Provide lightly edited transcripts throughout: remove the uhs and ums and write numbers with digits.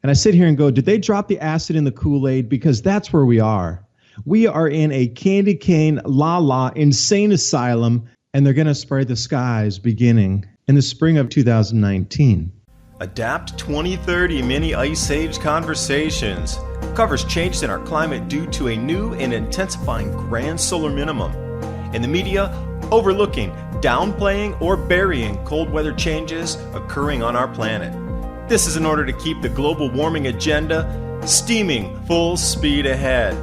And I sit here and go, did they drop the acid in the Kool-Aid? Because that's where we are. We are in a candy cane, la-la, insane asylum, and they're going to spray the skies beginning in the spring of 2019. Adapt 2030 Mini Ice Age Conversations covers changes in our climate due to a new and intensifying grand solar minimum. In the media, overlooking, downplaying, or burying cold weather changes occurring on our planet. This is in order to keep the global warming agenda steaming full speed ahead.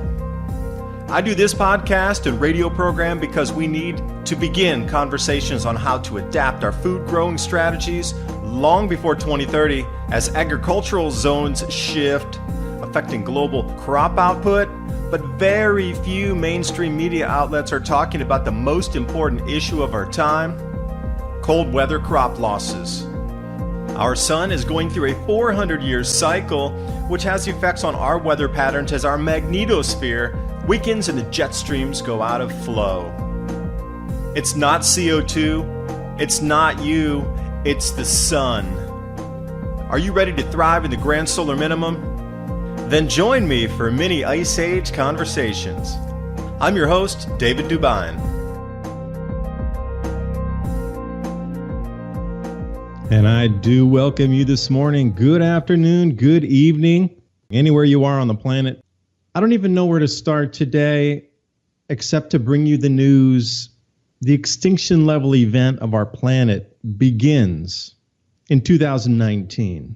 I do this podcast and radio program because we need to begin conversations on how to adapt our food growing strategies long before 2030 as agricultural zones shift, affecting global crop output, but very few mainstream media outlets are talking about the most important issue of our time, cold weather crop losses. Our sun is going through a 400-year cycle, which has effects on our weather patterns as our magnetosphere weakens and the jet streams go out of flow. It's not CO2, it's not you, it's the sun. Are you ready to thrive in the Grand Solar Minimum? Then join me for Mini Ice Age Conversations. I'm your host, David DuByne. And I do welcome you this morning. Good afternoon, good evening, anywhere you are on the planet. I don't even know where to start today except to bring you the news. The extinction level event of our planet begins in 2019.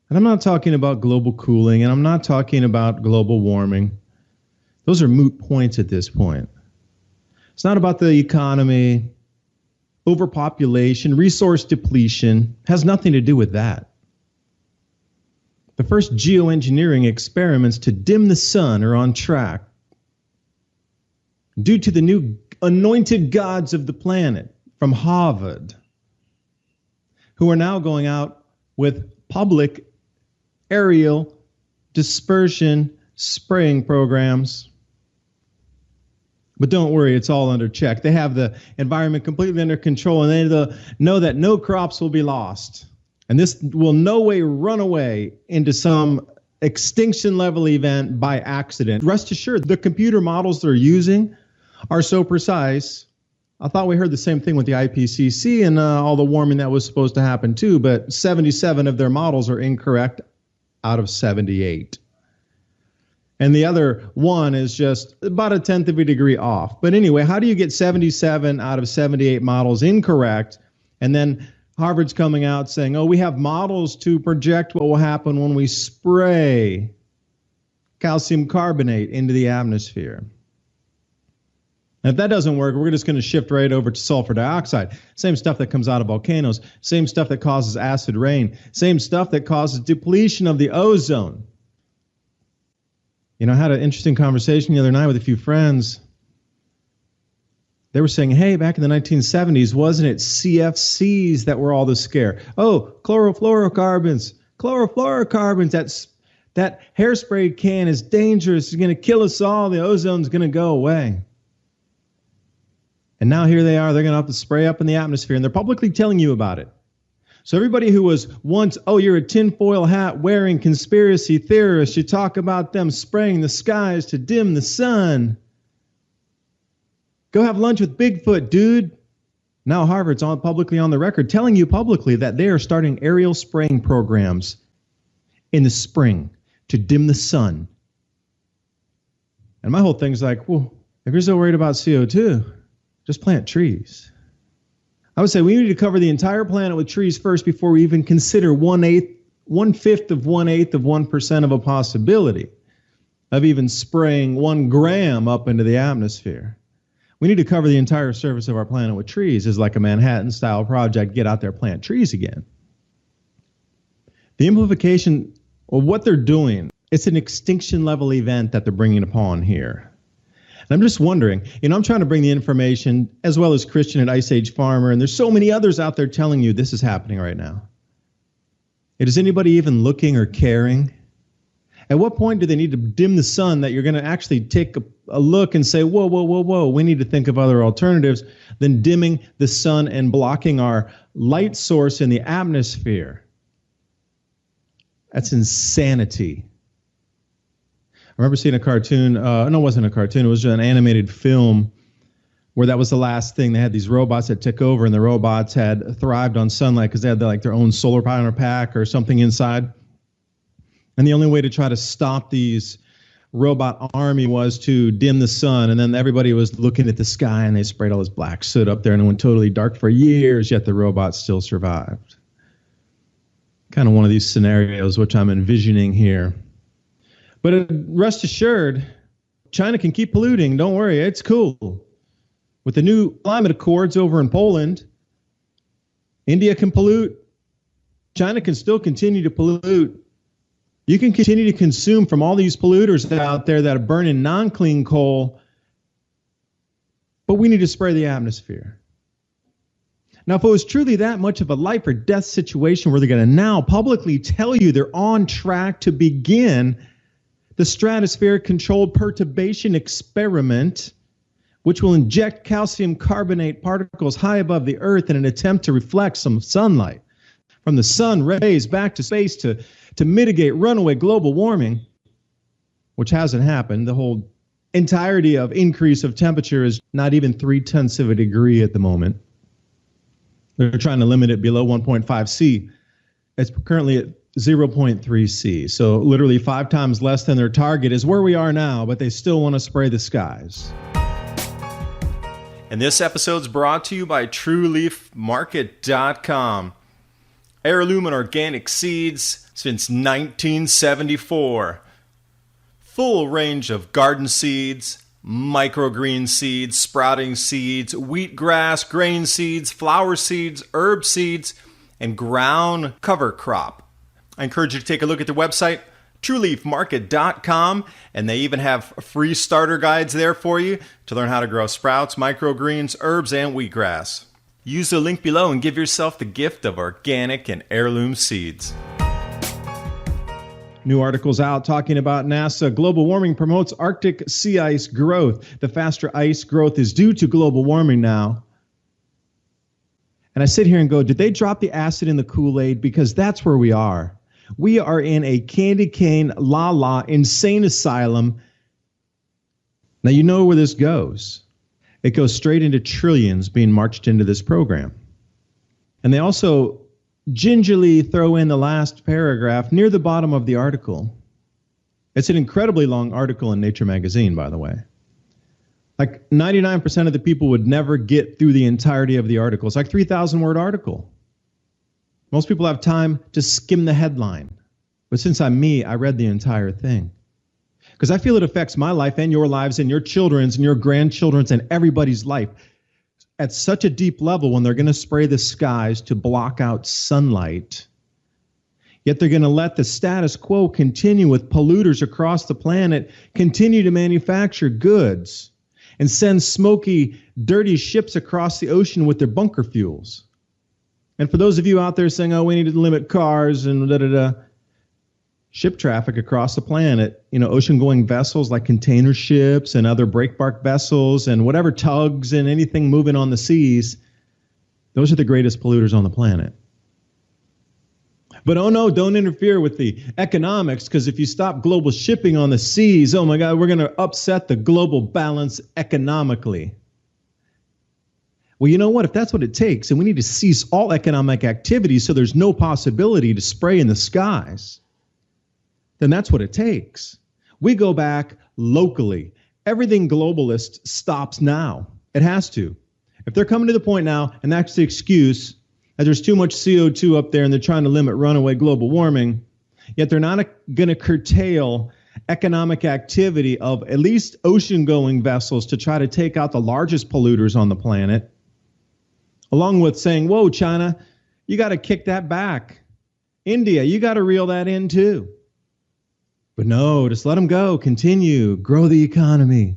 And I'm not talking about global cooling, and I'm not talking about global warming. Those are moot points at this point. It's not about the economy. Overpopulation, resource depletion has nothing to do with that. The first geoengineering experiments to dim the sun are on track due to the new anointed gods of the planet from Harvard, who are now going out with public aerial dispersion spraying programs. But don't worry, it's all under check. They have the environment completely under control, and they know that no crops will be lost. And this will no way run away into some extinction level event by accident. Rest assured, the computer models they're using are so precise. I thought we heard the same thing with the IPCC and all the warming that was supposed to happen too, but 77 of their models are incorrect out of 78. And the other one is just about a tenth of a degree off. But anyway, how do you get 77 out of 78 models incorrect? And then Harvard's coming out saying, oh, we have models to project what will happen when we spray calcium carbonate into the atmosphere. And if that doesn't work, we're just going to shift right over to sulfur dioxide. Same stuff that comes out of volcanoes, same stuff that causes acid rain, same stuff that causes depletion of the ozone. You know, I had an interesting conversation the other night with a few friends. They were saying, hey, back in the 1970s, wasn't it CFCs that were all the scare? Oh, chlorofluorocarbons, that hairspray can is dangerous. It's going to kill us all. The ozone's going to go away. And now here they are. They're going to have to spray up in the atmosphere, and they're publicly telling you about it. So everybody who was once, oh, you're a tinfoil hat wearing conspiracy theorist, you talk about them spraying the skies to dim the sun. Go have lunch with Bigfoot, dude. Now Harvard's publicly on the record telling you publicly that they are starting aerial spraying programs in the spring to dim the sun. And my whole thing's like, well, if you're so worried about CO2, just plant trees. I would say we need to cover the entire planet with trees first before we even consider 1/5 of 1% of a possibility of even spraying 1 gram up into the atmosphere. We need to cover the entire surface of our planet with trees. It's like a Manhattan-style project. Get out there, plant trees again. The implication of what they're doing, it's an extinction-level event that they're bringing upon here. And I'm just wondering, I'm trying to bring the information as well as Christian at Ice Age Farmer, and there's so many others out there telling you this is happening right now. Is anybody even looking or caring? At what point do they need to dim the sun that you're going to actually take a look and say, whoa, we need to think of other alternatives than dimming the sun and blocking our light source in the atmosphere? That's insanity. I remember seeing a cartoon. No, it wasn't a cartoon. It was an animated film where that was the last thing. They had these robots that took over, and the robots had thrived on sunlight because they had their own solar panel pack or something inside. And the only way to try to stop these robot army was to dim the sun, and then everybody was looking at the sky, and they sprayed all this black soot up there, and it went totally dark for years, yet the robots still survived. Kind of one of these scenarios which I'm envisioning here. But rest assured, China can keep polluting. Don't worry, it's cool. With the new climate accords over in Poland, India can pollute. China can still continue to pollute. You can continue to consume from all these polluters out there that are burning non-clean coal, but we need to spray the atmosphere. Now, if it was truly that much of a life or death situation where they're going to now publicly tell you they're on track to begin the stratospheric controlled perturbation experiment, which will inject calcium carbonate particles high above the Earth in an attempt to reflect some sunlight from the sun rays back to space to mitigate runaway global warming, which hasn't happened. The whole entirety of increase of temperature is not even 0.3 of a degree at the moment. They're trying to limit it below 1.5 C. It's currently at 0.3 C. So literally 5 times less than their target is where we are now, but they still want to spray the skies. And this episode's brought to you by TrueLeafMarket.com. Heirloom and organic seeds since 1974. Full range of garden seeds, microgreen seeds, sprouting seeds, wheatgrass, grain seeds, flower seeds, herb seeds, and ground cover crop. I encourage you to take a look at their website, TrueLeafMarket.com, and they even have free starter guides there for you to learn how to grow sprouts, microgreens, herbs, and wheatgrass. Use the link below and give yourself the gift of organic and heirloom seeds. New articles out talking about NASA. Global warming promotes Arctic sea ice growth. The faster ice growth is due to global warming now. And I sit here and go, did they drop the acid in the Kool-Aid? Because that's where we are. We are in a candy cane, la-la, insane asylum. Now, you know where this goes. It goes straight into trillions being marched into this program. And they also gingerly throw in the last paragraph near the bottom of the article. It's an incredibly long article in Nature magazine, by the way. Like 99% of the people would never get through the entirety of the article. It's like 3,000-word article. Most people have time to skim the headline. But since I'm me, I read the entire thing. Because I feel it affects my life and your lives and your children's and your grandchildren's and everybody's life at such a deep level when they're going to spray the skies to block out sunlight. Yet they're going to let the status quo continue with polluters across the planet continue to manufacture goods and send smoky, dirty ships across the ocean with their bunker fuels. And for those of you out there saying, oh, we need to limit cars and da-da-da, ship traffic across the planet, ocean-going vessels like container ships and other breakbark vessels and whatever tugs and anything moving on the seas, those are the greatest polluters on the planet. But oh no, don't interfere with the economics, because if you stop global shipping on the seas, oh my God, we're going to upset the global balance economically. Well, you know what? If that's what it takes, and we need to cease all economic activity so there's no possibility to spray in the skies, then that's what it takes. We go back locally. Everything globalist stops now. It has to. If they're coming to the point now, and that's the excuse, that there's too much CO2 up there and they're trying to limit runaway global warming, yet they're not going to curtail economic activity of at least ocean-going vessels to try to take out the largest polluters on the planet, along with saying, whoa, China, you got to kick that back. India, you got to reel that in too. But no, just let them go, continue, grow the economy.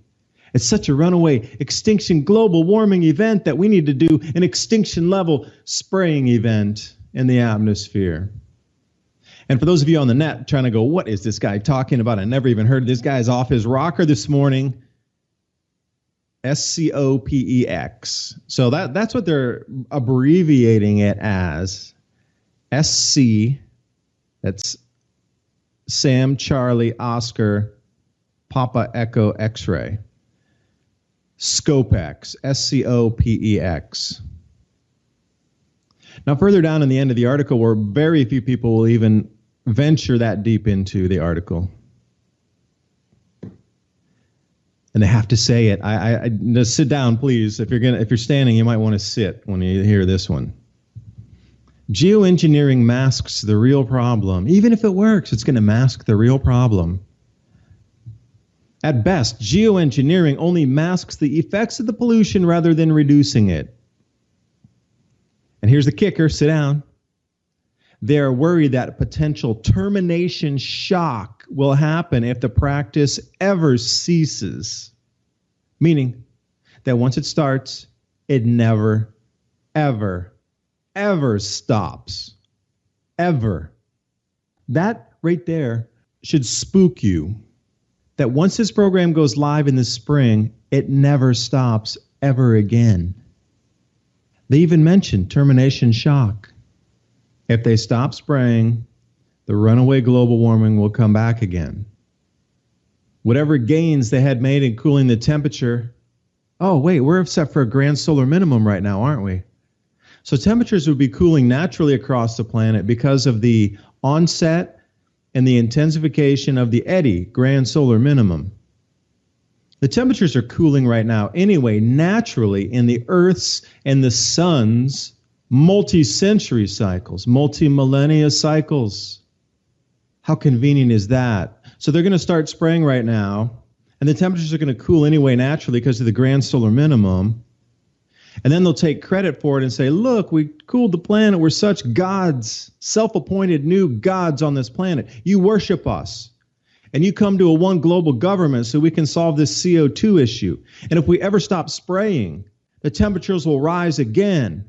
It's such a runaway extinction global warming event that we need to do an extinction level spraying event in the atmosphere. And for those of you on the net trying to go, what is this guy talking about? I never even heard this guy's off his rocker this morning. SCOPEX. So that's what they're abbreviating it as. SC, that's Sam, Charlie, Oscar, Papa, Echo, X-ray. SCOPEX, SCOPEX. Now, further down in the end of the article, where very few people will even venture that deep into the article, and they have to say it. I just sit down, please. If you're standing, you might want to sit when you hear this one. Geoengineering masks the real problem. Even if it works, it's going to mask the real problem. At best, geoengineering only masks the effects of the pollution rather than reducing it. And here's the kicker, sit down. They're worried that a potential termination shock will happen if the practice ever ceases. Meaning that once it starts, it never, ever, ever stops. Ever. That right there should spook you. That once this program goes live in the spring, it never stops ever again. They even mentioned termination shock. If they stop spraying, the runaway global warming will come back again. Whatever gains they had made in cooling the temperature, oh wait, we're set for a grand solar minimum right now, aren't we? So temperatures would be cooling naturally across the planet because of the onset and the intensification of the Eddy Grand Solar Minimum. The temperatures are cooling right now anyway, naturally, in the Earth's and the Sun's multi-century cycles, multi-millennia cycles. How convenient is that? So they're going to start spraying right now, and the temperatures are going to cool anyway naturally because of the Grand Solar Minimum. And then they'll take credit for it and say, look, we cooled the planet. We're such gods, self-appointed new gods on this planet. You worship us. And you come to a one global government so we can solve this CO2 issue. And if we ever stop spraying, the temperatures will rise again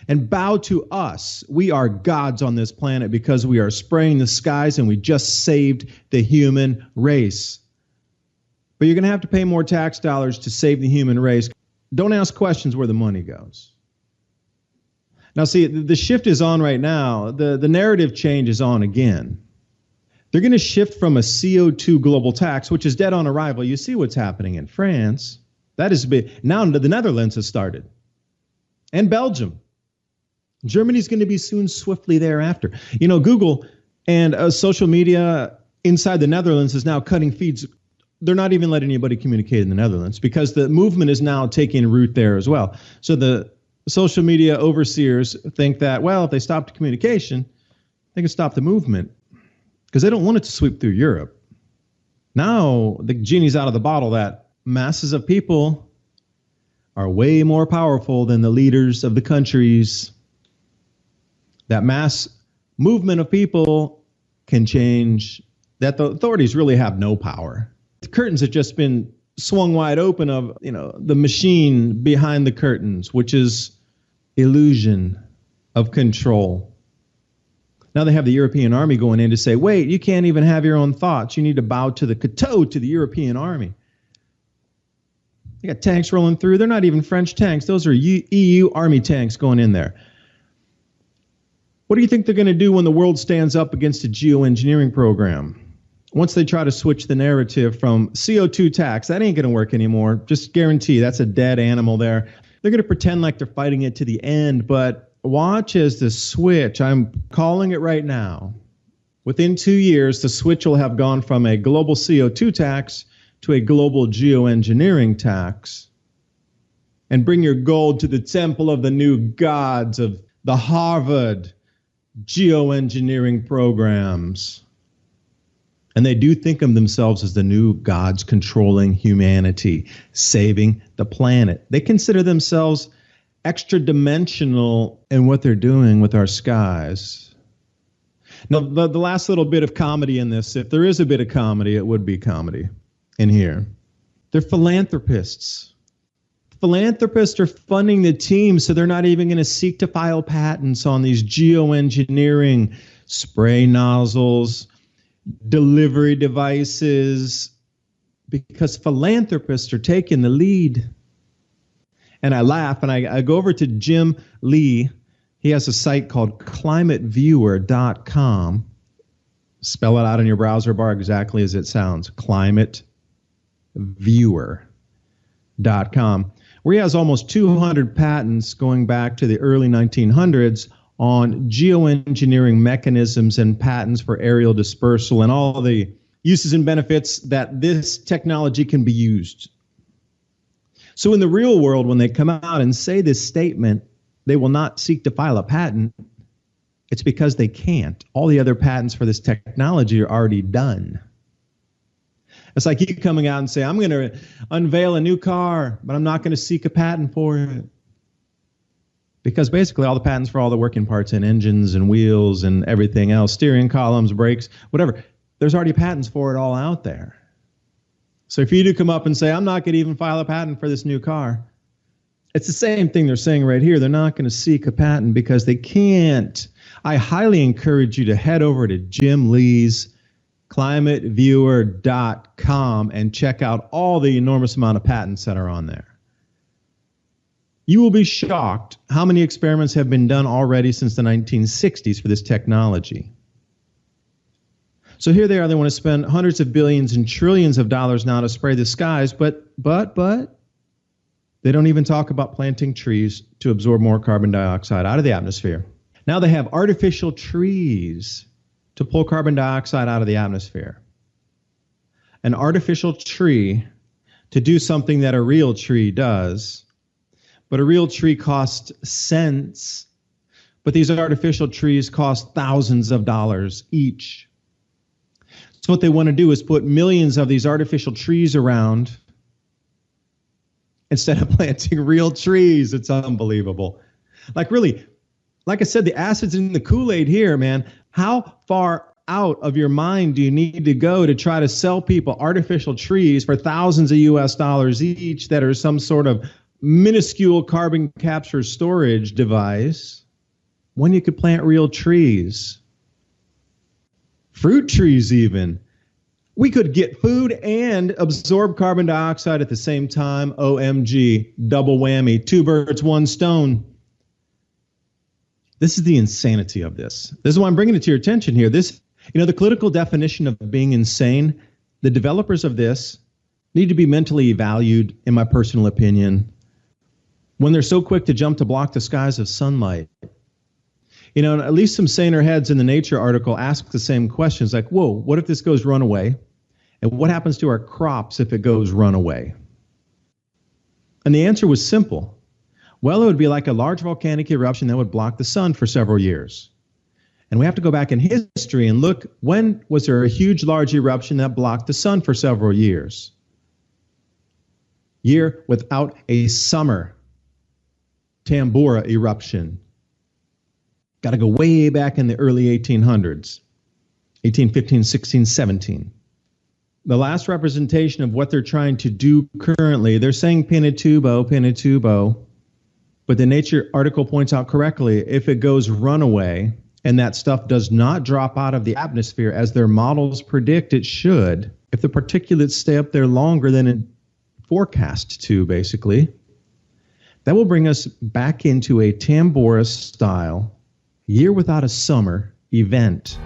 and bow to us. We are gods on this planet because we are spraying the skies and we just saved the human race. But you're going to have to pay more tax dollars to save the human race. Don't ask questions where the money goes. Now, see, the shift is on right now. The narrative change is on again. They're going to shift from a CO2 global tax, which is dead on arrival. You see what's happening in France. That is big. Now the Netherlands has started. And Belgium. Germany's going to be soon swiftly thereafter. You know, Google and social media inside the Netherlands is now cutting feeds. They're not even letting anybody communicate in the Netherlands because the movement is now taking root there as well. So the social media overseers think that, well, if they stop the communication, they can stop the movement because they don't want it to sweep through Europe. Now the genie's out of the bottle that masses of people are way more powerful than the leaders of the countries. That mass movement of people can change, that the authorities really have no power. The curtains have just been swung wide open of, the machine behind the curtains, which is illusion of control. Now they have the European army going in to say, wait, you can't even have your own thoughts. You need to bow to the kowtow to the European army. You got tanks rolling through. They're not even French tanks. Those are EU army tanks going in there. What do you think they're going to do when the world stands up against a geoengineering program? Once they try to switch the narrative from CO2 tax, that ain't going to work anymore. Just guarantee that's a dead animal there. They're going to pretend like they're fighting it to the end, but watch as the switch, I'm calling it right now. Within 2 years, the switch will have gone from a global CO2 tax to a global geoengineering tax. And bring your gold to the temple of the new gods of the Harvard geoengineering programs. And they do think of themselves as the new gods controlling humanity, saving the planet. They consider themselves extra dimensional in what they're doing with our skies. Now, the last little bit of comedy in this, if there is a bit of comedy, it would be comedy in here. They're philanthropists. Philanthropists are funding the team, so they're not even going to seek to file patents on these geoengineering spray nozzles, delivery devices, because philanthropists are taking the lead. And I laugh, and I go over to Jim Lee. He has a site called climateviewer.com. Spell it out in your browser bar exactly as it sounds. climateviewer.com, where he has almost 200 patents going back to the early 1900s on geoengineering mechanisms and patents for aerial dispersal and all the uses and benefits that this technology can be used. So in the real world, when they come out and say this statement, they will not seek to file a patent. It's because they can't. All the other patents for this technology are already done. It's like you coming out and say, I'm going to unveil a new car, but I'm not going to seek a patent for it. Because basically all the patents for all the working parts in engines and wheels and everything else, steering columns, brakes, whatever, there's already patents for it all out there. So if you do come up and say, I'm not going to even file a patent for this new car, it's the same thing they're saying right here. They're not going to seek a patent because they can't. I highly encourage you to head over to Jim Lee's climateviewer.com and check out all the enormous amount of patents that are on there. You will be shocked how many experiments have been done already since the 1960s for this technology. So here they are, they want to spend hundreds of billions and trillions of dollars now to spray the skies, but they don't even talk about planting trees to absorb more carbon dioxide out of the atmosphere. Now they have artificial trees to pull carbon dioxide out of the atmosphere. An artificial tree to do something that a real tree does, but a real tree costs cents, but these artificial trees cost thousands of dollars each. So what they want to do is put millions of these artificial trees around instead of planting real trees. It's unbelievable. Like really, like I said, the acid's in the Kool-Aid here, man. How far out of your mind do you need to go to try to sell people artificial trees for thousands of US dollars each that are some sort of minuscule carbon capture storage device when you could plant real trees? Fruit trees even. We could get food and absorb carbon dioxide at the same time. OMG, double whammy, two birds, one stone. This is the insanity of this. This is why I'm bringing it to your attention here. This, the clinical definition of being insane, the developers of this need to be mentally evaluated, in my personal opinion, when they're so quick to jump to block the skies of sunlight. At least some saner heads in the Nature article ask the same questions like, whoa, what if this goes runaway? And what happens to our crops if it goes runaway? And the answer was simple. Well, it would be like a large volcanic eruption that would block the sun for several years. And we have to go back in history and look, when was there a huge, large eruption that blocked the sun for several years? Year without a summer. Tambora eruption. Got to go way back in the early 1800s, 1815, 16, 17. The last representation of what they're trying to do currently, they're saying Pinatubo, but the Nature article points out correctly, if it goes runaway and that stuff does not drop out of the atmosphere as their models predict it should, if the particulates stay up there longer than it forecast to, basically, that will bring us back into a Tambora style year without a summer event.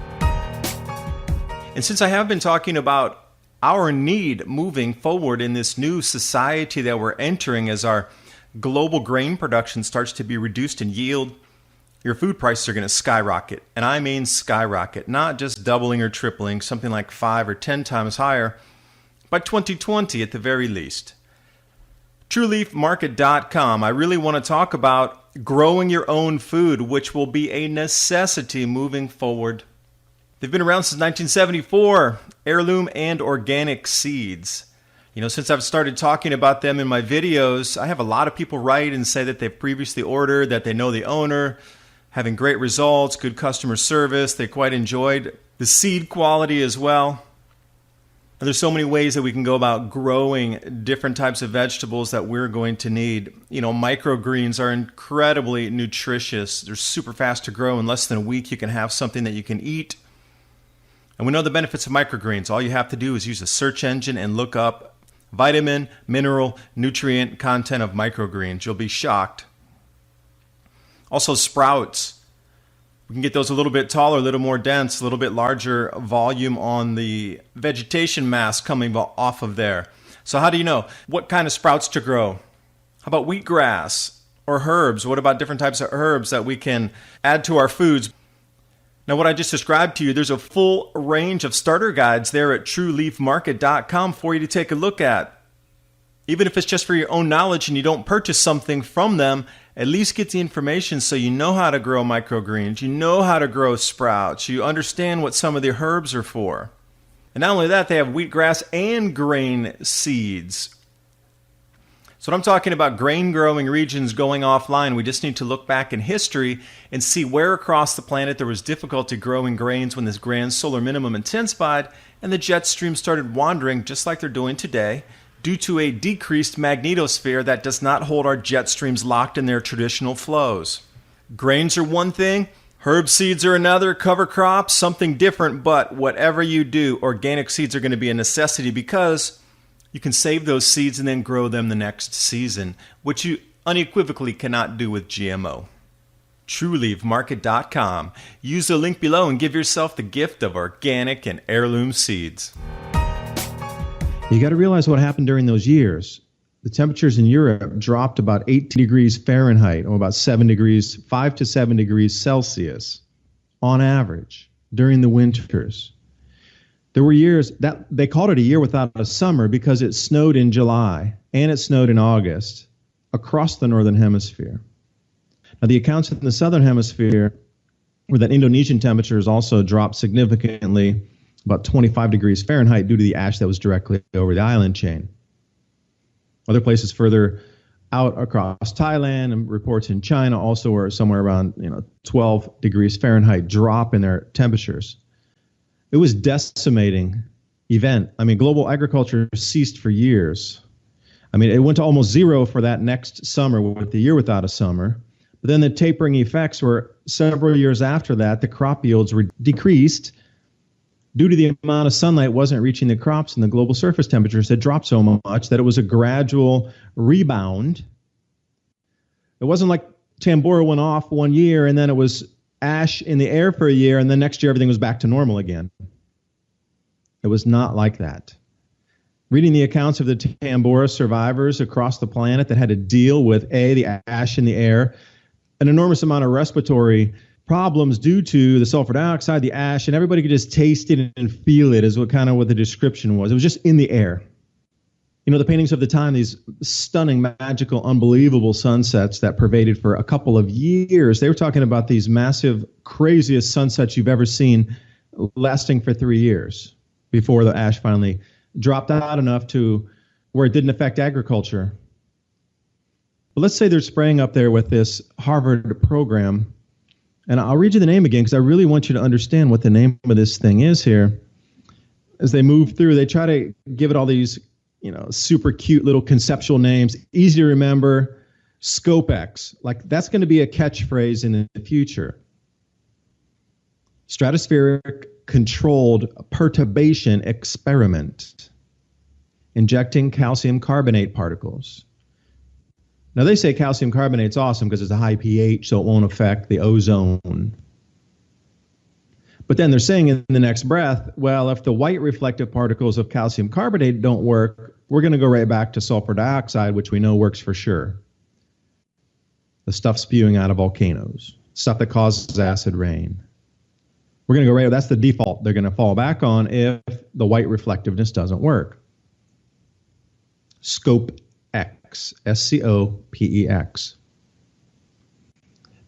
And since I have been talking about our need moving forward in this new society that we're entering as our global grain production starts to be reduced in yield, your food prices are going to skyrocket. And I mean skyrocket, not just doubling or tripling, something like 5 or 10 times higher by 2020 at the very least. TrueLeafMarket.com. I really want to talk about growing your own food, which will be a necessity moving forward. They've been around since 1974, heirloom and organic seeds. Since I've started talking about them in my videos, I have a lot of people write and say that they've previously ordered, that they know the owner, having great results, good customer service. They quite enjoyed the seed quality as well. And there's so many ways that we can go about growing different types of vegetables that we're going to need. Microgreens are incredibly nutritious. They're super fast to grow. In less than a week, you can have something that you can eat. And we know the benefits of microgreens. All you have to do is use a search engine and look up vitamin, mineral, nutrient content of microgreens. You'll be shocked. Also, sprouts. We can get those a little bit taller, a little more dense, a little bit larger volume on the vegetation mass coming off of there. So how do you know what kind of sprouts to grow? How about wheatgrass or herbs? What about different types of herbs that we can add to our foods? Now, what I just described to you, there's a full range of starter guides there at trueleafmarket.com for you to take a look at. Even if it's just for your own knowledge and you don't purchase something from them, at least get the information so you know how to grow microgreens, you know how to grow sprouts, you understand what some of the herbs are for. And not only that, they have wheatgrass and grain seeds. So when I'm talking about grain growing regions going offline, we just need to look back in history and see where across the planet there was difficulty growing grains when this grand solar minimum intensified and the jet stream started wandering just like they're doing today due to a decreased magnetosphere that does not hold our jet streams locked in their traditional flows. Grains are one thing, herb seeds are another, cover crops, something different, but whatever you do, organic seeds are going to be a necessity because you can save those seeds and then grow them the next season, which you unequivocally cannot do with GMO. TrueLeafMarket.com. Use the link below and give yourself the gift of organic and heirloom seeds. You got to realize what happened during those years. The temperatures in Europe dropped about 18 degrees Fahrenheit, or about 5 to 7 degrees Celsius on average during the winters. There were years that they called it a year without a summer because it snowed in July and it snowed in August across the northern hemisphere. Now, the accounts in the southern hemisphere were that Indonesian temperatures also dropped significantly, about 25 degrees Fahrenheit, due to the ash that was directly over the island chain. Other places further out across Thailand and reports in China also were somewhere around 12 degrees Fahrenheit drop in their temperatures. It was a decimating event. I mean, global agriculture ceased for years. I mean, it went to almost zero for that next summer with the year without a summer. But then the tapering effects were several years after that. The crop yields were decreased due to the amount of sunlight wasn't reaching the crops, and the global surface temperatures had dropped so much that it was a gradual rebound. It wasn't like Tambora went off one year and then it was ash in the air for a year, and then next year everything was back to normal again. It was not like that. Reading the accounts of the Tambora survivors across the planet that had to deal with the ash in the air, an enormous amount of respiratory problems due to the sulfur dioxide, the ash, and everybody could just taste it and feel it is what the description was. It was just in the air. The paintings of the time, these stunning, magical, unbelievable sunsets that pervaded for a couple of years, they were talking about these massive, craziest sunsets you've ever seen lasting for 3 years before the ash finally dropped out enough to where it didn't affect agriculture. But let's say they're spraying up there with this Harvard program, and I'll read you the name again because I really want you to understand what the name of this thing is here. As they move through, they try to give it all these super cute little conceptual names, easy to remember. SCOPEX, that's going to be a catchphrase in the future. Stratospheric controlled perturbation experiment, injecting calcium carbonate particles. Now, they say calcium carbonate's awesome because it's a high pH, so it won't affect the ozone. But then they're saying in the next breath, well, if the white reflective particles of calcium carbonate don't work, we're going to go right back to sulfur dioxide, which we know works for sure. The stuff spewing out of volcanoes, stuff that causes acid rain. We're going to go right, that's the default they're going to fall back on if the white reflectiveness doesn't work. SCOPEX, SCOPEX.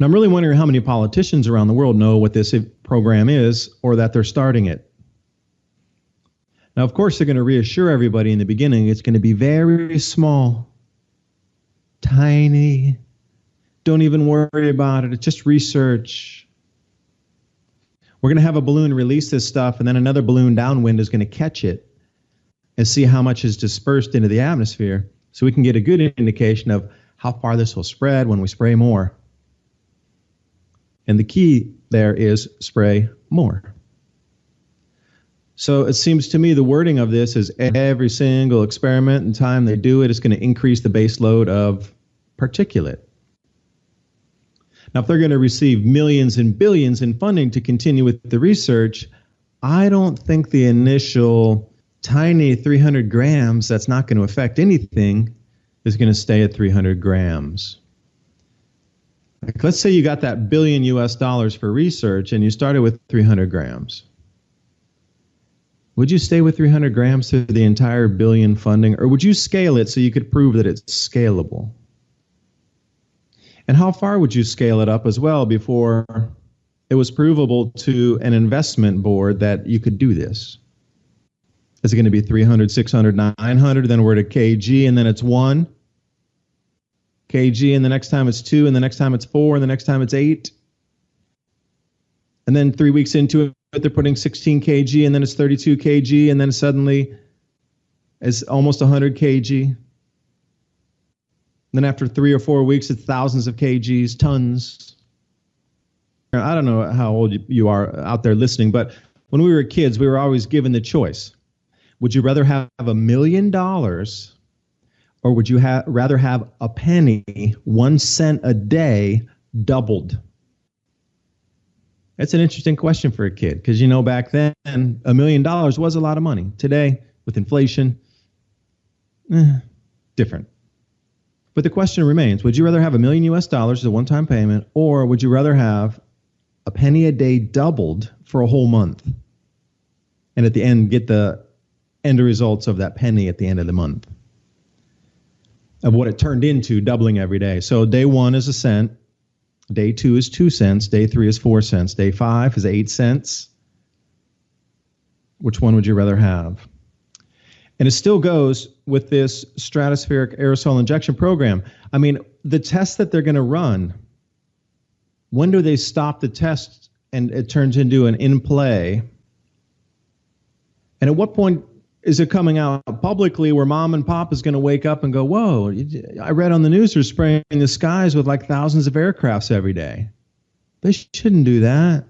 Now, I'm really wondering how many politicians around the world know what this program is or that they're starting it. Now, of course, they're going to reassure everybody in the beginning it's going to be very small, tiny. Don't even worry about it. It's just research. We're going to have a balloon release this stuff, and then another balloon downwind is going to catch it and see how much is dispersed into the atmosphere so we can get a good indication of how far this will spread when we spray more. And the key there is spray more. So it seems to me the wording of this is every single experiment and time they do it is going to increase the base load of particulate. Now, if they're going to receive millions and billions in funding to continue with the research, I don't think the initial tiny 300 grams that's not going to affect anything is going to stay at 300 grams. Like, let's say you got that billion US dollars for research and you started with 300 grams. Would you stay with 300 grams through the entire billion funding, or would you scale it so you could prove that it's scalable? And how far would you scale it up as well before it was provable to an investment board that you could do this? Is it going to be 300, 600, 900, then we're at kg, and then it's 1 kg, and the next time it's 2, and the next time it's 4, and the next time it's 8? And then 3 weeks into it, they're putting 16 kg, and then it's 32 kg, and then suddenly it's almost 100 kg. Then after 3 or 4 weeks, it's thousands of kgs, tons. I don't know how old you are out there listening, but when we were kids, we were always given the choice. Would you rather have $1 million, or would you rather have a penny, 1 cent a day, doubled? That's an interesting question for a kid, because back then, $1 million was a lot of money. Today, with inflation, different. But the question remains, would you rather have $1 million US as a one-time payment, or would you rather have a penny a day doubled for a whole month, and at the end get the end results of that penny at the end of the month, of what it turned into, doubling every day? So day 1 is 1 cent, day 2 is 2 cents, day 3 is 4 cents, day 5 is 8 cents. Which one would you rather have? And it still goes with this stratospheric aerosol injection program. I mean, the tests that they're going to run, when do they stop the test and it turns into an in-play? And at what point is it coming out publicly where mom and pop is going to wake up and go, whoa, I read on the news they're spraying the skies with like thousands of aircrafts every day. They shouldn't do that.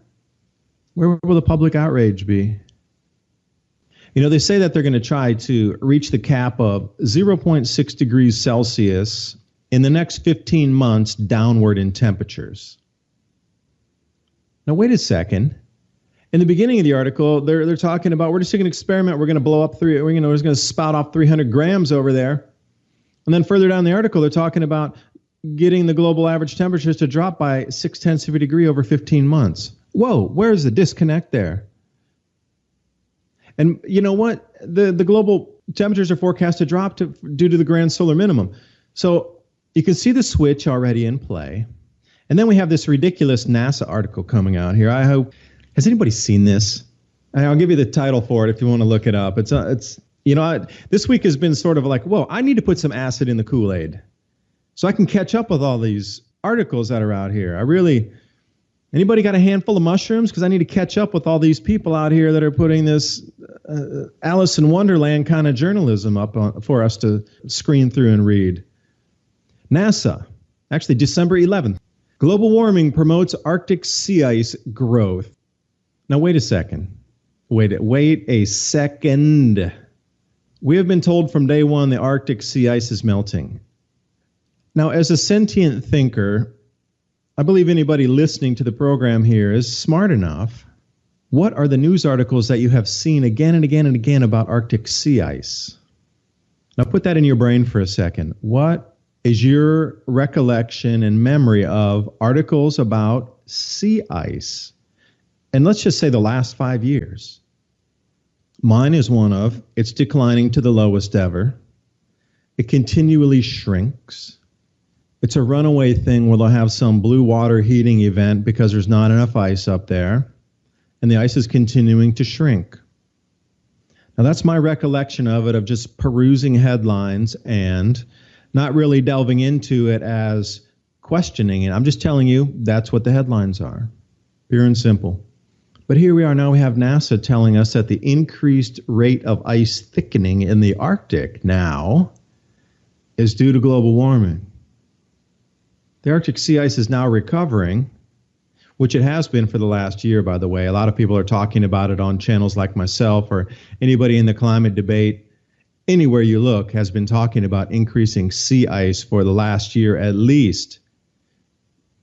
Where will the public outrage be? They say that they're going to try to reach the cap of 0.6 degrees Celsius in the next 15 months downward in temperatures. Now, wait a second. In the beginning of the article, they're talking about, we're just taking an experiment. We're going to blow up we're going to spout off 300 grams over there. And then further down the article, they're talking about getting the global average temperatures to drop by 0.6 of a degree over 15 months. Whoa, where's the disconnect there? And you know what? The global temperatures are forecast to drop due to the Grand Solar Minimum. So you can see the switch already in play. And then we have this ridiculous NASA article coming out here. I hope, has anybody seen this? I'll give you the title for it if you want to look it up. This week has been sort of like, whoa, I need to put some acid in the Kool-Aid so I can catch up with all these articles that are out here. Anybody got a handful of mushrooms? Because I need to catch up with all these people out here that are putting this Alice in Wonderland kind of journalism up for us to screen through and read. NASA, actually December 11th. Global warming promotes Arctic sea ice growth. Now, wait a second. Wait a second. We have been told from day one the Arctic sea ice is melting. Now, as a sentient thinker, I believe anybody listening to the program here is smart enough. What are the news articles that you have seen again and again and again about Arctic sea ice? Now put that in your brain for a second. What is your recollection and memory of articles about sea ice? And let's just say the last 5 years. Mine is one of, it's declining to the lowest ever. It continually shrinks. It's a runaway thing where they'll have some blue water heating event because there's not enough ice up there, and the ice is continuing to shrink. Now, that's my recollection of it, of just perusing headlines and not really delving into it as questioning it. I'm just telling you that's what the headlines are, pure and simple. But here we are now, we have NASA telling us that the increased rate of ice thickening in the Arctic now is due to global warming. The Arctic sea ice is now recovering, which it has been for the last year, by the way. A lot of people are talking about it on channels like myself, or anybody in the climate debate, anywhere you look, has been talking about increasing sea ice for the last year at least.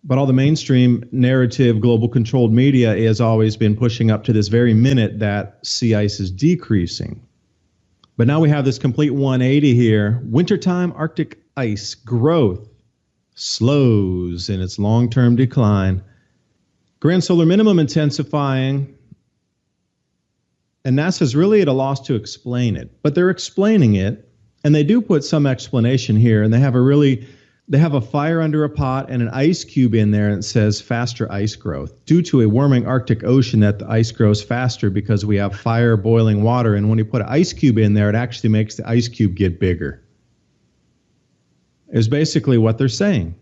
But all the mainstream narrative, global controlled media has always been pushing up to this very minute that sea ice is decreasing. But now we have this complete 180 here. Wintertime Arctic ice growth slows in its long-term decline. Grand solar minimum intensifying. And NASA's really at a loss to explain it. But they're explaining it, and they do put some explanation here, and they have a fire under a pot and an ice cube in there, and it says faster ice growth. Due to a warming Arctic Ocean, that the ice grows faster because we have fire boiling water, and when you put an ice cube in there, it actually makes the ice cube get bigger. Is basically what they're saying.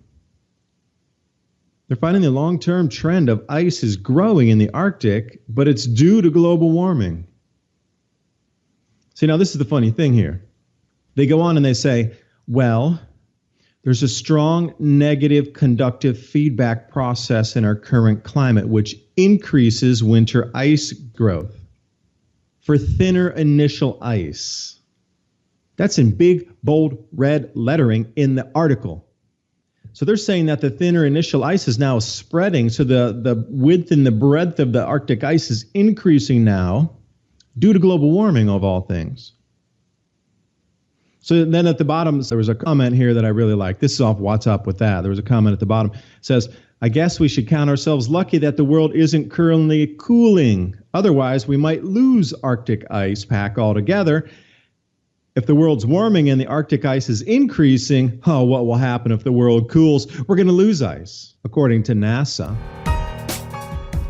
They're finding the long-term trend of ice is growing in the Arctic, but it's due to global warming. See, now this is the funny thing here. They go on and they say, well, there's a strong negative conductive feedback process in our current climate, which increases winter ice growth for thinner initial ice. That's in big, bold, red lettering in the article. So they're saying that the thinner initial ice is now spreading, so the width and the breadth of the Arctic ice is increasing now due to global warming, of all things. So then at the bottom, there was a comment here that I really like. This is off What's Up With That. There was a comment at the bottom. It says, I guess we should count ourselves lucky that the world isn't currently cooling. Otherwise, we might lose Arctic ice pack altogether. If the world's warming and the Arctic ice is increasing, what will happen if the world cools? We're going to lose ice, according to NASA.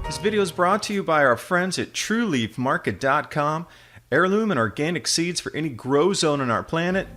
This video is brought to you by our friends at TrueLeafMarket.com. Heirloom and organic seeds for any grow zone on our planet.